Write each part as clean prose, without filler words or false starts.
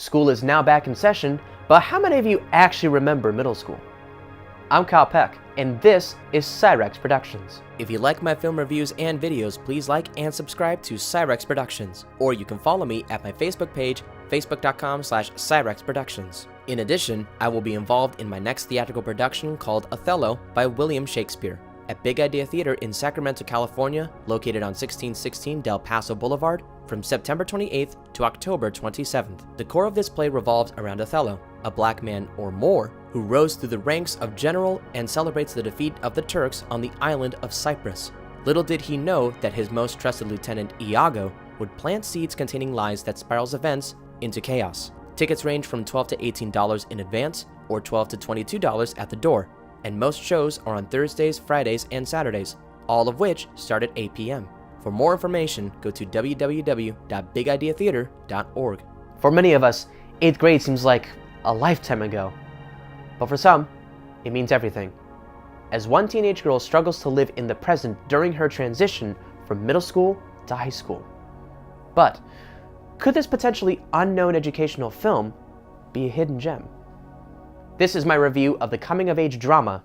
School is now back in session, but how many of you actually remember middle school? I'm Kyle Peck, and this is Psyrex Productions. If you like my film reviews and videos, please like and subscribe to Psyrex Productions, or you can follow me at my Facebook page, facebook.com/Psyrex Productions. In addition, I will be involved in my next theatrical production called Othello by William Shakespeare at Big Idea Theater in Sacramento, California, located on 1616 Del Paso Boulevard, from September 28th to October 27th. The core of this play revolves around Othello, a black man or more who rose through the ranks of general and celebrates the defeat of the Turks on the island of Cyprus. Little did he know that his most trusted lieutenant Iago would plant seeds containing lies that spirals events into chaos. Tickets range from $12 to $18 in advance or $12 to $22 at the door, and most shows are on Thursdays, Fridays, and Saturdays, all of which start at 8 p.m. For more information, go to www.bigideatheater.org. For many of us, 8th grade seems like a lifetime ago, but for some, it means everything. As one teenage girl struggles to live in the present during her transition from middle school to high school. But could this potentially unknown educational film be a hidden gem? This is my review of the coming-of-age drama,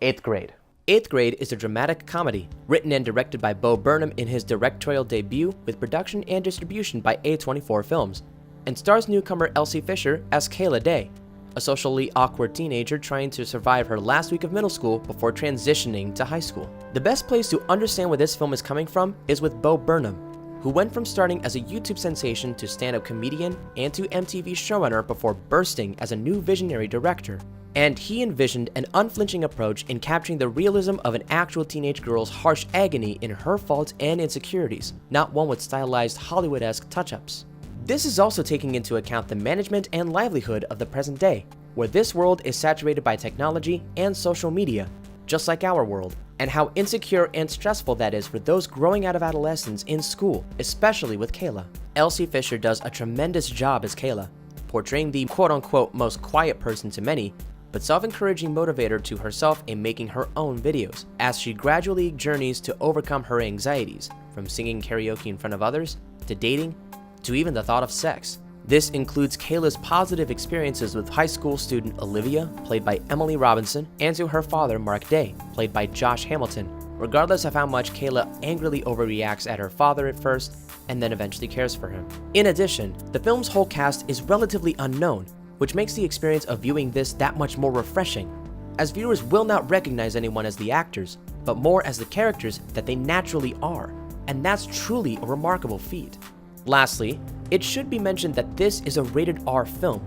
8th Grade. 8th Grade is a dramatic comedy, written and directed by Bo Burnham in his directorial debut with production and distribution by A24 Films, and stars newcomer Elsie Fisher as Kayla Day, a socially awkward teenager trying to survive her last week of middle school before transitioning to high school. The best place to understand where this film is coming from is with Bo Burnham, who went from starting as a YouTube sensation to stand-up comedian and to MTV showrunner before bursting as a new visionary director. And he envisioned an unflinching approach in capturing the realism of an actual teenage girl's harsh agony in her faults and insecurities, not one with stylized Hollywood-esque touch-ups. This is also taking into account the management and livelihood of the present day, where this world is saturated by technology and social media, just like our world, and how insecure and stressful that is for those growing out of adolescence in school, especially with Kayla. Elsie Fisher does a tremendous job as Kayla, portraying the quote-unquote most quiet person to many, but self-encouraging motivator to herself in making her own videos, as she gradually journeys to overcome her anxieties, from singing karaoke in front of others, to dating, to even the thought of sex. This includes Kayla's positive experiences with high school student Olivia, played by Emily Robinson, and to her father, Mark Day, played by Josh Hamilton, regardless of how much Kayla angrily overreacts at her father at first, and then eventually cares for him. In addition, the film's whole cast is relatively unknown, which makes the experience of viewing this that much more refreshing, as viewers will not recognize anyone as the actors, but more as the characters that they naturally are, and that's truly a remarkable feat. Lastly, it should be mentioned that this is a rated R film,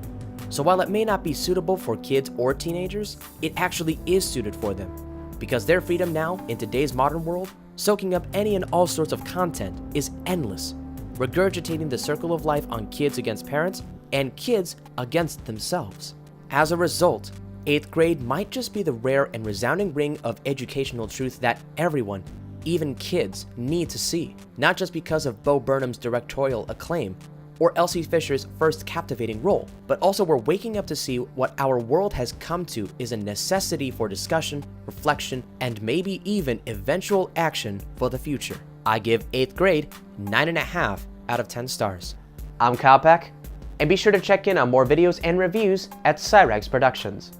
so while it may not be suitable for kids or teenagers, it actually is suited for them, because their freedom now, in today's modern world, soaking up any and all sorts of content, is endless, regurgitating the circle of life on kids against parents, and kids against themselves. As a result, 8th Grade might just be the rare and resounding ring of educational truth that everyone, even kids, need to see, not just because of Bo Burnham's directorial acclaim or Elsie Fisher's first captivating role, but also we're waking up to see what our world has come to is a necessity for discussion, reflection, and maybe even eventual action for the future. I give 8th Grade 9.5 out of 10 stars. I'm Kyle Peck, and be sure to check in on more videos and reviews at Psyrex Productions.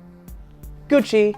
Gucci!